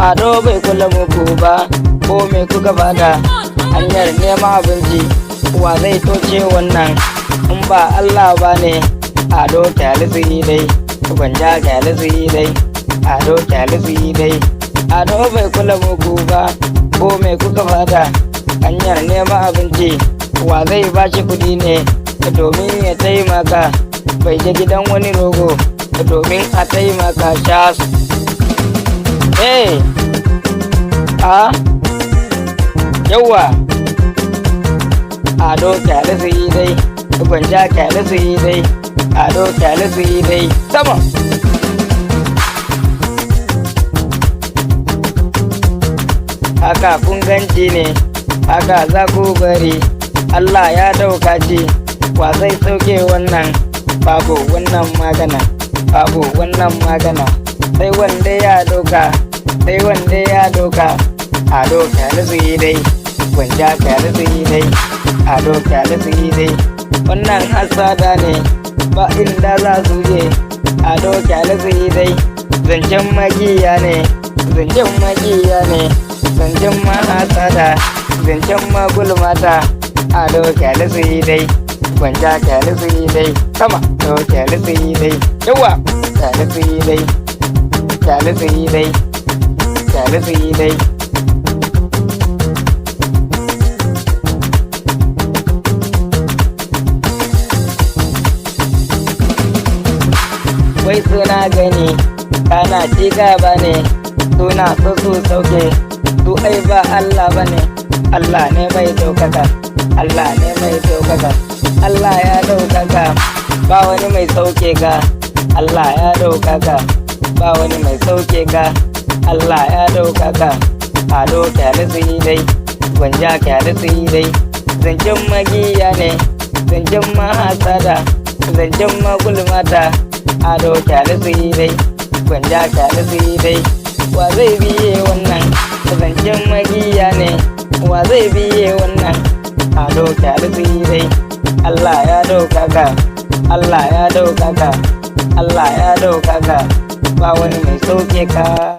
Ado bai kula muku ba, ko me kuka bada hanyar neman abinci, wa zai toce wannan in ba Allah ba ne. Ado kyalisi dai, gwanja kyalisi dai, ado kyalisi dai. Ado bai kula muku ba, ko me kuka bada hanyar neman abinci, wa zai bashi kudi ne domin ya taimaka, bai je gidan wani rogo domin a taimaka shas. Hey! Yawa! Ado kyalisi dai, gwanja kyalisi dai, ado kyalisi dai, sama! Haka kun ganci ne, haka za ku bari, Allah ya dauka ce, wa zai sauke wannan, babu wannan magana, babu wannan magana, sai wanda ya doka, sai wanda ya doka. Ado kyalisi dai, gwanja kyalisi dai, ado kyalisi dai. Wannan hasada ne, ba inda za su je. Ado kyalisi dai, zancen magiya ne, zancen magiya ne, zancen mahasada, zancen magulmata. Ado kyalisi dai, gwanja kyalisi dai, sama. Ado kyalisi dai, yawa! Kyalisi dai, kyalisi dai, kyalisi dai. Wai suna gani kana ci gaba ne, suna so su sauke, su ai ba Allah ba ne. Allah ne mai daukaka, Allah ne mai daukaka, Allah ya daukaka, ba wani mai sauke ka. Allah ya daukaka, ba wani mai sauke ka. Allah ya daukaka. Ado kyalisi dai, gwanja kyalisi dai, zancen magiya ne, zancen mahasada, zancen magulmata. Ado kyalisi dai, gwanja kyalisi dai. Wa zai biye wannan, zancen magiya ne, wa zai biye wannan. Ado kyalisi dai, Allah ya daukaka, Allah ya daukaka, Allah ya daukaka, ba wani mai sauke ka.